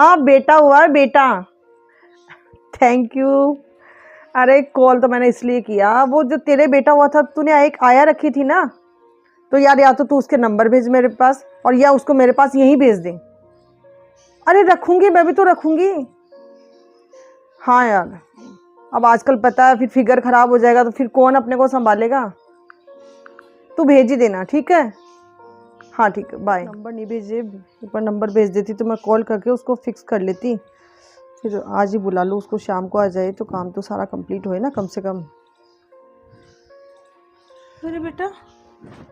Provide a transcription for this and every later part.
हाँ बेटा हुआ है बेटा। Thank you. अरे कॉल तो मैंने इसलिए किया, वो जो तेरे बेटा हुआ था तूने एक आया रखी थी ना, तो यार या तो तू उसके नंबर भेज मेरे पास और या उसको मेरे पास यहीं भेज दे। अरे रखूंगी, मैं भी तो रखूंगी। हाँ यार, अब आजकल पता है फिर फिगर खराब हो जाएगा तो फिर कौन अपने को संभालेगा। तू भेज ही देना, ठीक है। हाँ ठीक है, बाय। नंबर नहीं भेजे, ऊपर नंबर भेज देती तो मैं कॉल करके उसको फिक्स कर लेती। फिर आज ही बुला लूँ उसको, शाम को आ जाए तो काम तो सारा कंप्लीट होए ना कम से कम। अरे बेटा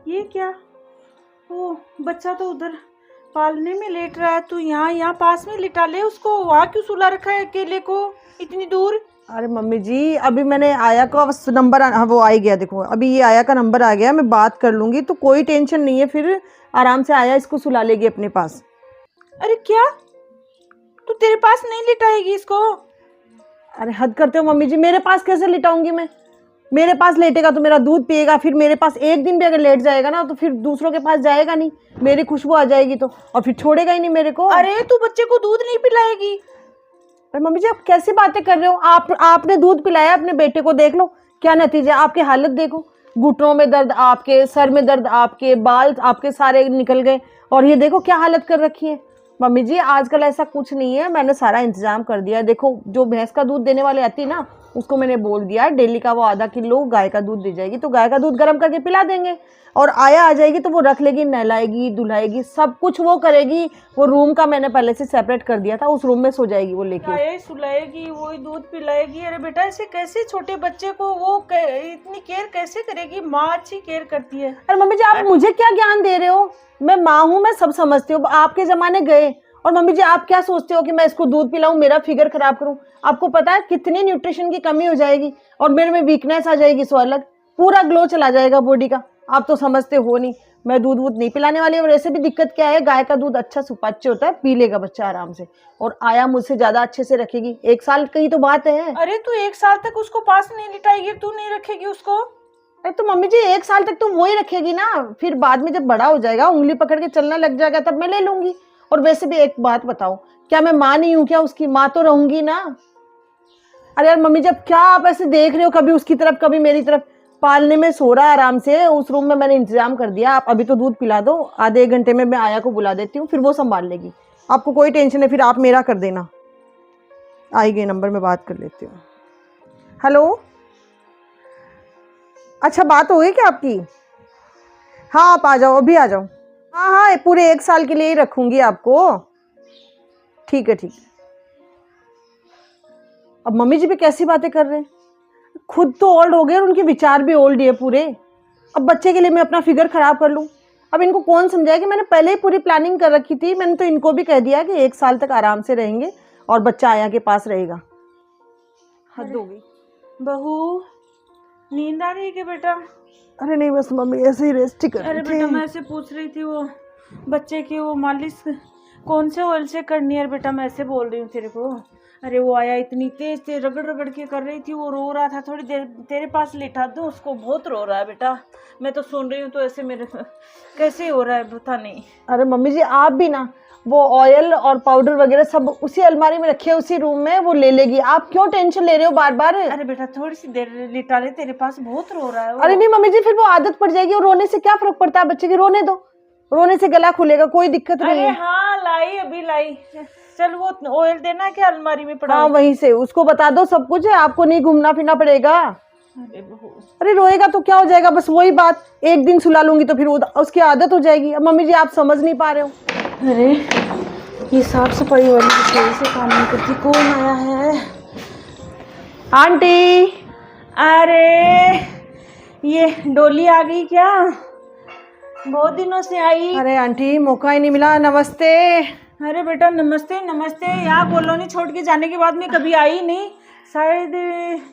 ये क्या, वो बच्चा तो उधर पालने में लेट रहा है, तू यहाँ पास में लिटा ले उसको। वहाँ क्यों सुला रखा है अकेले को इतनी दूर? अरे मम्मी जी, अभी मैंने आया का नंबर हाँ वो आ ही गया, देखो अभी ये आया का नंबर आ गया, मैं बात कर लूँगी तो कोई टेंशन नहीं है। फिर आराम से आया इसको सुला लेगी अपने पास। अरे क्या, तू तेरे पास नहीं लिटाएगी इसको? अरे हद करते हो मम्मी जी, मेरे पास कैसे लिटाऊंगी मैं? मेरे पास लेटेगा तो मेरा दूध पिएगा, फिर मेरे पास एक दिन भी अगर लेट जाएगा ना तो फिर दूसरों के पास जाएगा नहीं, मेरी खुशबू आ जाएगी तो, और फिर छोड़ेगा ही नहीं मेरे को। अरे तू बच्चे को दूध नहीं पिलाएगी? अरे मम्मी जी आप कैसी बातें कर रहे हो? आपने दूध पिलाया अपने बेटे को, देख लो क्या नतीजा। आपकी हालत देखो, घुटनों में दर्द आपके, सर में दर्द आपके, बाल आपके सारे निकल गए, और ये देखो क्या हालत कर रखी है। मम्मी जी आजकल ऐसा कुछ नहीं है, मैंने सारा इंतजाम कर दिया। देखो जो भैंस का दूध देने वाले आती ना, उसको मैंने बोल दिया डेली का वो आधा किलो गाय का दूध दे जाएगी, तो गाय का दूध गर्म करके पिला देंगे। और आया आ जाएगी तो वो रख लेगी, नहलाएगी धुलाएगी, सब कुछ वो करेगी। वो रूम का मैंने पहले से सेपरेट कर दिया था, उस रूम में सो जाएगी वो लेके। गाय सुलाएगी, वो दूध पिलाएगी? अरे बेटा ऐसे कैसे छोटे बच्चे को वो इतनी केयर कैसे करेगी? माँ अच्छी केयर करती है। अरे मम्मी जी आप मुझे क्या ज्ञान दे रहे हो? मैं माँ हूँ, मैं सब समझती हूँ। आपके जमाने गए, और मम्मी जी आप क्या सोचते हो कि मैं इसको दूध पिलाऊं, मेरा फिगर खराब करूं? आपको पता है कितनी न्यूट्रिशन की कमी हो जाएगी, और मेरे में वीकनेस आ जाएगी, सो अलग पूरा ग्लो चला जाएगा बॉडी का। आप तो समझते हो नहीं, मैं दूध वूध नहीं पिलाने वाली। और ऐसे भी दिक्कत क्या है, गाय का दूध अच्छा सुपाच्य होता है, पी लेगा बच्चा आराम से, और आया मुझसे ज्यादा अच्छे से रखेगी। 1 साल की तो बात है। अरे तू 1 साल तक उसको पास नहीं लिटाएगी, तू नहीं रखेगी उसको? अरे तो मम्मी जी 1 साल तक तो वो ही रखेगी ना, फिर बाद में जब बड़ा हो जाएगा, उंगली पकड़ के चलना लग जाएगा, तब मैं ले लूंगी। और वैसे भी एक बात बताओ, क्या मैं माँ नहीं हूँ क्या? उसकी माँ तो रहूंगी ना। अरे यार मम्मी जब क्या आप ऐसे देख रहे हो, कभी उसकी तरफ कभी मेरी तरफ। पालने में सो रहा है आराम से, उस रूम में मैंने इंतजाम कर दिया। आप अभी तो दूध पिला दो, आधे 1 घंटे में मैं आया को बुला देती हूँ, फिर वो संभाल लेगी। आपको कोई टेंशन है, फिर आप मेरा कर देना। आई गई नंबर में बात कर लेती हूँ। हेलो, अच्छा बात हो गई क्या आपकी? हाँ आप आ जाओ, अभी आ जाओ। हाँ हाँ पूरे 1 साल के लिए ही रखूंगी आपको। ठीक है ठीक है। अब मम्मी जी भी कैसी बातें कर रहे हैं, खुद तो ओल्ड हो गए और उनके विचार भी ओल्ड ही है पूरे। अब बच्चे के लिए मैं अपना फिगर खराब कर लूँ? अब इनको कौन समझाए कि मैंने पहले ही पूरी प्लानिंग कर रखी थी। मैंने तो इनको भी कह दिया कि 1 साल तक आराम से रहेंगे और बच्चा आया के पास रहेगा। हद हो गई। बहू नींद आ रही है क्या बेटा? अरे नहीं बस मम्मी ऐसे ही रेस्ट ही कर अरे रही बेटा थी। मैं ऐसे पूछ रही थी, वो बच्चे की वो मालिश कौन से ऑयल से करनी है बेटा? मैं ऐसे बोल रही हूँ तेरे को। अरे वो आया इतनी तेज तेज रगड़ रगड़ के कर रही थी, वो रो रहा था, थोड़ी देर तेरे पास लेटा दो उसको, बहुत रो रहा है बेटा। मैं तो सुन रही हूँ तो ऐसे मेरे कैसे हो रहा है पता नहीं। अरे मम्मी जी आप भी ना, वो ऑयल और पाउडर वगैरह सब उसी अलमारी में रखे, उसी रूम में, वो ले लेगी। आप क्यों टेंशन ले रहे हो बार बार? अरे बेटा थोड़ी सी देर लिटा ले, तेरे पास बहुत रो रहा है वो। अरे नहीं मम्मी जी, फिर वो आदत पड़ जाएगी, और रोने से क्या फर्क पड़ता है बच्चे के? रोने दो, रोने से गला खुलेगा, कोई दिक्कत नहीं अरे है। हाँ लाई, अभी लाई। चल वो ऑयल देना क्या अलमारी में पड़ा? हाँ वहीं से उसको बता दो, सब कुछ है, आपको नहीं घूमना फिरना पड़ेगा। अरे बहू अरे रोएगा तो क्या हो जाएगा, बस वही बात, 1 दिन सुला लूंगी तो फिर उसकी आदत हो जाएगी। अब मम्मी जी आप समझ नहीं पा रहे हो। अरे ये साफ सफाई वाली रसोई से काम नहीं करती, कौन आया है? आंटी। अरे ये डोली आ गई क्या? बहुत दिनों से आई। अरे आंटी मौका ही नहीं मिला। नमस्ते। अरे बेटा नमस्ते नमस्ते, यहाँ कॉलोनी छोड़ के जाने के बाद में कभी आई नहीं। शायद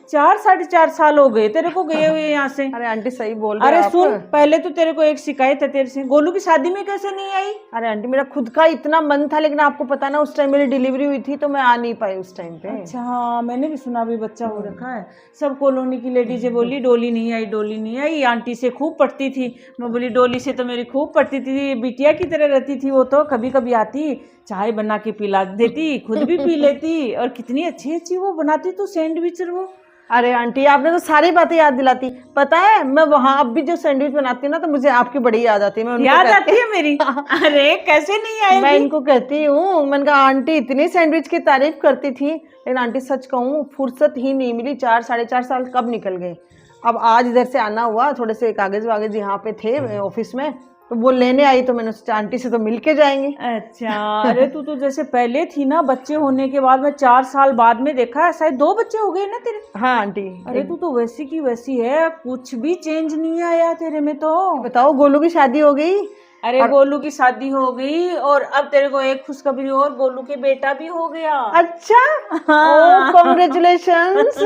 4 साढ़े 4 साल हो गए तेरे को गए हुए यहाँ से। अरे आंटी सही बोल रहे अरे हो आप। सुन, पहले तो तेरे को एक शिकायत है तेरे से, गोलू की शादी में कैसे नहीं आई? अरे आंटी मेरा खुद का इतना मन था, लेकिन आपको पता ना उस टाइम मेरी डिलीवरी हुई थी तो मैं आ नहीं पाई उस टाइम पे। अच्छा हाँ, मैंने भी सुना अभी बच्चा हो रखा है। सब कॉलोनी की लेडीजें बोली डोली नहीं आई, डोली नहीं आई। आंटी से खूब पढ़ती थी। मैं बोली डोली से तो मेरी खूब पढ़ती थी, बिटिया की तरह रहती थी वो तो। कभी कभी आती, चाय बना के पिला देती, खुद भी पी लेती, और कितनी अच्छी अच्छी वो बनाती तो सैंडविच वो। अरे आंटी आपने तो सारी बातें याद दिलाती। पता है मैं वहां अब भी जो सैंडविच बनाती हूँ ना तो मुझे आपकी बड़ी याद आती है। मैं उनको याद कहती आती है मेरी? अरे कैसे नहीं मैं आएगी? इनको कहती हूँ, मैंने कहा आंटी इतनी सैंडविच की तारीफ करती थी, लेकिन आंटी सच कहूँ फुर्सत ही नहीं मिली। 4 साढ़े 4 साल कब निकल गए। अब आज इधर से आना हुआ, थोड़े से कागज वागज यहाँ पे थे ऑफिस में, तो वो लेने आई तो मैंने सोचा आंटी से तो मिल के जाएंगे। अच्छा, अरे तू तो जैसे पहले थी ना, बच्चे होने के बाद में 4 साल बाद में देखा है, शायद 2 बच्चे हो गए ना तेरे। हाँ आंटी। अरे तू तो वैसी की वैसी है, कुछ भी चेंज नहीं आया तेरे में तो। बताओ गोलू की शादी हो गई। अरे गोलू की शादी हो गई, और अब तेरे को एक खुशखबरी और, गोलू के बेटा भी हो गया। अच्छा, हाँ। ओ कॉन्ग्रेचुलेशंस।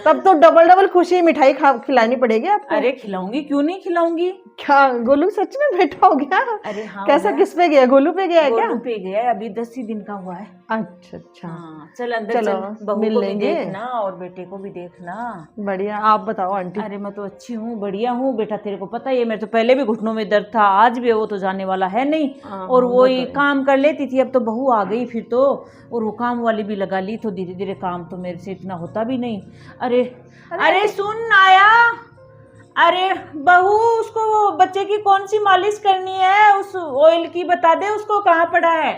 तब तो डबल डबल खुशी, मिठाई खिलानी पड़ेगी आपको। अरे खिलाऊंगी, क्यों नहीं खिलाऊंगी। क्या गोलू सच में बेटा हो गया? अरे हाँ, कैसा, किस पे गया? गोलू पे गया है क्या? गोलू पे गया है, अभी 10 ही दिन का हुआ है। अच्छा अच्छा। हाँ, चल अंदर चलो, चल, बहू मिल को भी लेंगे। देखना और बेटे को भी देखना। बढ़िया, आप बताओ आंटी। अरे मैं तो अच्छी हूँ, बढ़िया हूँ बेटा, तेरे को पता ही है मेरे तो पहले भी घुटनों में दर्द था, आज भी है, वो तो जाने वाला है नहीं। हाँ, और वो वो तो ही है। काम कर लेती थी, अब तो बहू आ गई फिर तो, और वो काम वाली भी लगा ली, तो धीरे धीरे काम तो मेरे से इतना होता भी नहीं। अरे अरे सुन आया, अरे बहू उसको वो बच्चे की कौन सी मालिश करनी है, उस ऑयल की बता दे उसको, कहाँ पड़ा है?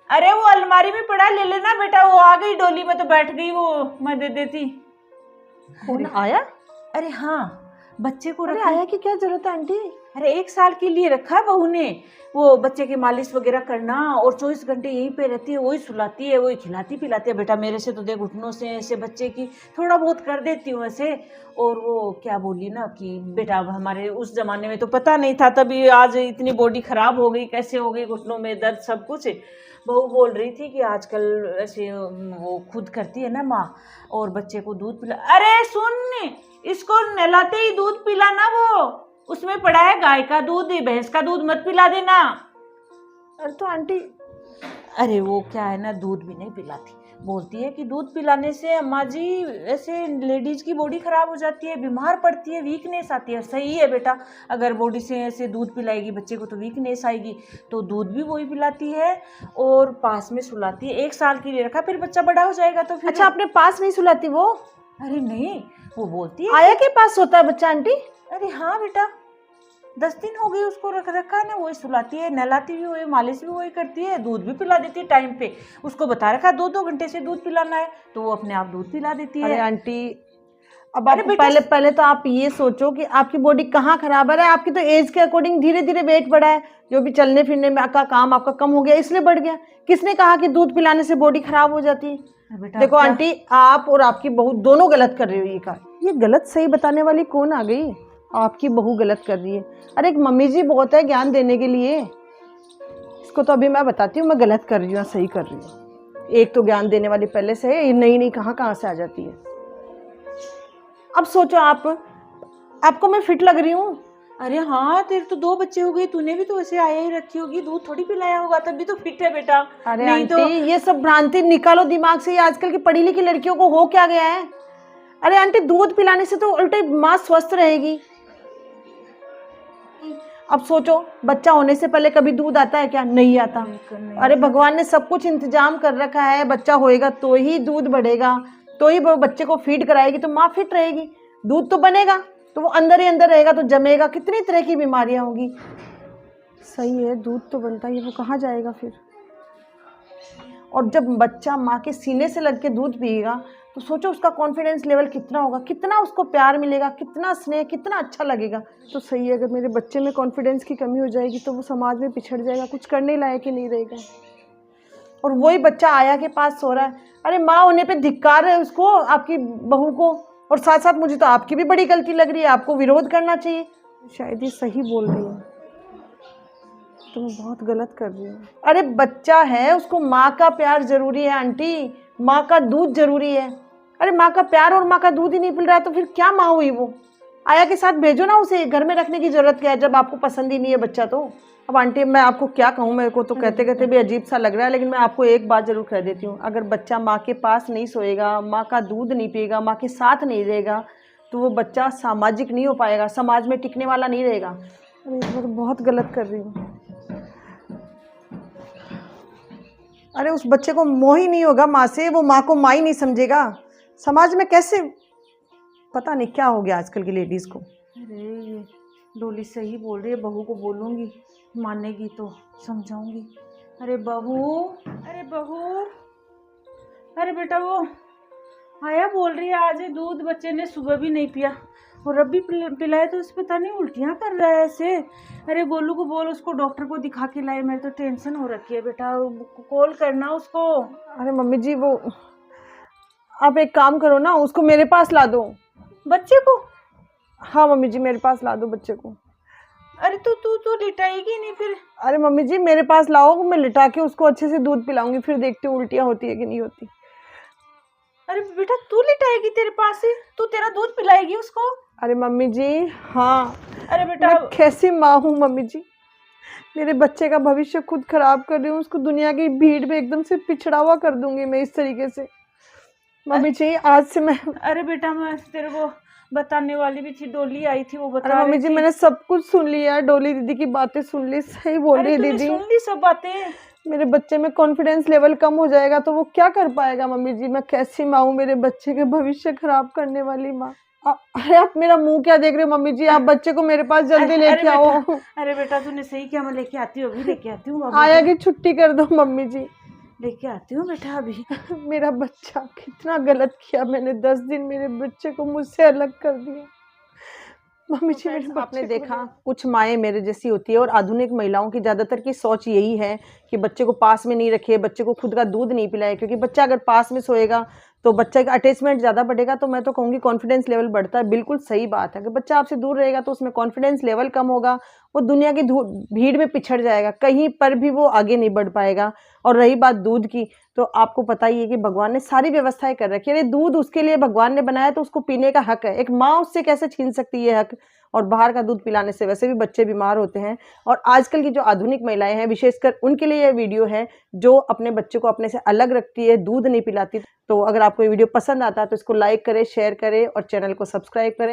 अरे वो अलमारी में पड़ा है, ले लेना बेटा। वो आ गई डोली में तो बैठ गई, वो मैं दे देती। कौन आया? अरे हाँ, बच्चे को अरे रखा। आया की क्या जरूरत है आंटी? अरे 1 साल के लिए रखा है बहू ने, वो बच्चे की मालिश वगैरह करना, और 24 घंटे यहीं पे रहती है, वही सुलाती है, वही खिलाती पिलाती है। बेटा मेरे से तो देख घुटनों से ऐसे बच्चे की थोड़ा बहुत कर देती हूँ ऐसे। और वो क्या बोली ना कि बेटा हमारे उस जमाने में तो पता नहीं था, तभी आज इतनी बॉडी खराब हो गई, कैसे हो गई, घुटनों में दर्द सब कुछ। बहू बोल रही थी कि आजकल ऐसे वो खुद करती है ना माँ, और बच्चे को दूध पिला। अरे सुन, इसको नहलाते ही दूध पिलाना, वो उसमें पड़ा है गाय का दूध, भैंस का दूध मत पिला देना। अरे तो आंटी, अरे वो क्या है ना, दूध भी नहीं पिलाती, बोलती है कि दूध पिलाने से अम्मा जी ऐसे लेडीज की बॉडी खराब हो जाती है, बीमार पड़ती है, वीकनेस आती है। सही है बेटा, अगर बॉडी से ऐसे दूध पिलाएगी बच्चे को तो वीकनेस आएगी, तो दूध भी वही पिलाती है और पास में सुलाती है। 1 साल के लिए रखा, फिर बच्चा बड़ा हो जाएगा तो फिर। अच्छा अपने पास नहीं सुलाती वो? अरे नहीं, वो बोलती है आया के पास सोता है बच्चा आंटी? अरे हाँ बेटा, 10 दिन हो गए उसको रख रखा है ना, वही सुलाती है, नहलाती भी वही, मालिश भी वही करती है, दूध भी पिला देती है टाइम पे। उसको बता रखा 2-2 घंटे से दूध पिलाना है, तो वो अपने आप दूध पिला देती है। अरे आंटी, अब आप पहले तो आप ये सोचो कि आपकी बॉडी कहाँ खराब है। आपकी तो एज के अकॉर्डिंग धीरे धीरे वेट बढ़ा है, जो भी चलने फिरने में का काम आपका कम हो गया, इसलिए बढ़ गया। किसने कहा कि दूध पिलाने से बॉडी खराब हो जाती है? देखो आंटी, आप और आपकी बहू दोनों गलत कर रही हो। ये गलत सही बताने वाली कौन आ गई? आपकी बहू गलत कर रही है। अरे एक मम्मी जी बहुत है ज्ञान देने के लिए, इसको तो अभी मैं बताती हूँ मैं गलत कर रही हूँ सही कर रही हूँ। एक तो ज्ञान देने वाली पहले से है, ये नई नई कहाँ से आ जाती है। अब सोचो आपको मैं फिट लग रही हूँ? अरे हाँ, तेरे तो 2 बच्चे हो गए, तूने भी तो ऐसे आया ही रखी होगी, दूध थोड़ी पिलाया होगा, तब भी तो फिट है बेटा। अरे नहीं आंटी, तो ये सब भ्रांति निकालो दिमाग से। आजकल की पढ़ी लिखी लड़कियों को हो क्या गया है? अरे आंटी, दूध पिलाने से तो उल्टे माँ स्वस्थ रहेगी। अब सोचो, बच्चा होने से पहले कभी दूध आता है क्या? नहीं आता। अरे भगवान ने सब कुछ इंतजाम कर रखा है, बच्चा होएगा तो ही दूध बढ़ेगा, तो ही वो बच्चे को फीड कराएगी तो माँ फिट रहेगी। दूध तो बनेगा तो वो अंदर ही अंदर रहेगा तो जमेगा, कितनी तरह की बीमारियां होगी। सही है, दूध तो बनता ही, वो कहाँ जाएगा फिर? और जब बच्चा माँ के सीने से लग के दूध पिएगा तो सोचो उसका कॉन्फिडेंस लेवल कितना होगा, कितना उसको प्यार मिलेगा, कितना स्नेह, कितना अच्छा लगेगा। तो सही है, अगर मेरे बच्चे में कॉन्फिडेंस की कमी हो जाएगी तो वो समाज में पिछड़ जाएगा, कुछ करने लायक ही नहीं रहेगा। और वही बच्चा आया के पास सो रहा है। अरे माँ होने पे धिक्कार है उसको, आपकी बहू को। और साथ साथ मुझे तो आपकी भी बड़ी गलती लग रही है, आपको विरोध करना चाहिए। शायद ये सही बोल रही है, तो मैं बहुत गलत कर रही हूँ। अरे बच्चा है, उसको माँ का प्यार जरूरी है आंटी, माँ का दूध जरूरी है। अरे माँ का प्यार और माँ का दूध ही नहीं मिल रहा है तो फिर क्या माँ हुई वो? आया के साथ भेजो ना उसे, घर में रखने की जरूरत क्या है जब आपको पसंद ही नहीं है बच्चा तो। अब आंटी मैं आपको क्या कहूँ, मेरे को तो कहते कहते भी अजीब सा लग रहा है, लेकिन मैं आपको एक बात जरूर कह देती हूँ, अगर बच्चा माँ के पास नहीं सोएगा, माँ का दूध नहीं पिएगा, माँ के साथ नहीं रहेगा, तो वो बच्चा सामाजिक नहीं हो पाएगा, समाज में टिकने वाला नहीं रहेगा। अरे मैं तो बहुत गलत कर रही हूँ। अरे उस बच्चे को मोह ही नहीं होगा माँ से, वो माँ को माँ ही नहीं समझेगा, समाज में कैसे, पता नहीं क्या हो गया आजकल की लेडीज़ को। अरे ये डोली सही बोल रही है, बहू को बोलूँगी, मानेगी तो समझाऊंगी। अरे बहू, अरे बहू, अरे बेटा वो आया बोल रही है आज ये दूध बच्चे ने सुबह भी नहीं पिया और अब भी पिलाए तो उस पता नहीं उल्टियाँ कर रहा है ऐसे। अरे गोलू को बोल उसको डॉक्टर को दिखा के लाए, मेरे तो टेंशन हो रखी है बेटा, कॉल करना उसको। अरे मम्मी जी वो आप एक काम करो ना, उसको मेरे पास ला दो। बच्चे को? हाँ मम्मी जी मेरे पास ला दो बच्चे को। अरे तू तू तू लिटाएगी नहीं फिर? अरे मम्मी जी मेरे पास लाओ, मैं लिटा के उसको अच्छे से दूध पिलाऊंगी, फिर देखती हूँ उल्टियाँ होती है कि नहीं होती। अरे बेटा तू लिटाएगी तेरे पास ही, तू तेरा दूध पिलाएगी उसको? अरे मम्मी जी हाँ, अरे बेटा मैं कैसी माँ हूँ मम्मी जी, मेरे बच्चे का भविष्य खुद खराब कर रही हूँ, उसको दुनिया की भीड़ में एकदम से पिछड़ा हुआ कर दूंगी मैं इस तरीके से। मम्मी जी आज से मैं, अरे बेटा मैं तेरे को बताने वाली भी थी, डोली आई थी वो बता अरे मम्मी रही जी थी। मैंने सब कुछ सुन लिया, डोली दीदी की बातें सुन ली, सही बोल रही है तूने दीदी। सुन ली सब बातें? मेरे बच्चे में कॉन्फिडेंस लेवल कम हो जाएगा तो वो क्या कर पाएगा मम्मी जी, मैं कैसी माँ हूँ, मेरे बच्चे के भविष्य खराब करने वाली माँ। अरे आप मेरा मुंह क्या देख रहे हो मम्मी जी, आप बच्चे को मेरे पास जल्दी लेके आओ। अरे बेटा तूने सही किया, मैं लेके आती हूँ, अभी लेके आती हूँ। आया की छुट्टी कर दो मम्मी जी, लेके आती हूँ बेटा अभी। मेरा बच्चा, कितना गलत किया मैंने, 10 दिन मेरे बच्चे को मुझसे अलग कर दिया मम्मी जी। मेरे आपने देखा कुछ माएँ मेरे जैसी होती है और आधुनिक महिलाओं की ज़्यादातर की सोच यही है कि बच्चे को पास में नहीं रखे, बच्चे को खुद का दूध नहीं पिलाए, क्योंकि बच्चा अगर पास में सोएगा तो बच्चे का अटैचमेंट ज़्यादा बढ़ेगा, तो मैं तो कहूँगी कॉन्फिडेंस लेवल बढ़ता है। बिल्कुल सही बात है, अगर बच्चा आपसे दूर रहेगा तो उसमें कॉन्फिडेंस लेवल कम होगा, वो दुनिया की भीड़ में पिछड़ जाएगा, कहीं पर भी वो आगे नहीं बढ़ पाएगा। और रही बात दूध की, तो आपको पता ही है कि भगवान ने सारी व्यवस्थाएं कर रखी है, दूध उसके लिए भगवान ने बनाया तो उसको पीने का हक है, एक माँ उससे कैसे छीन सकती है हक। और बाहर का दूध पिलाने से वैसे भी बच्चे बीमार होते हैं, और आजकल की जो आधुनिक महिलाएं हैं विशेषकर उनके लिए यह वीडियो है जो अपने बच्चे को अपने से अलग रखती है, दूध नहीं पिलाती। तो अगर आपको ये वीडियो पसंद आता है तो इसको लाइक करें, शेयर करें और चैनल को सब्सक्राइब करें।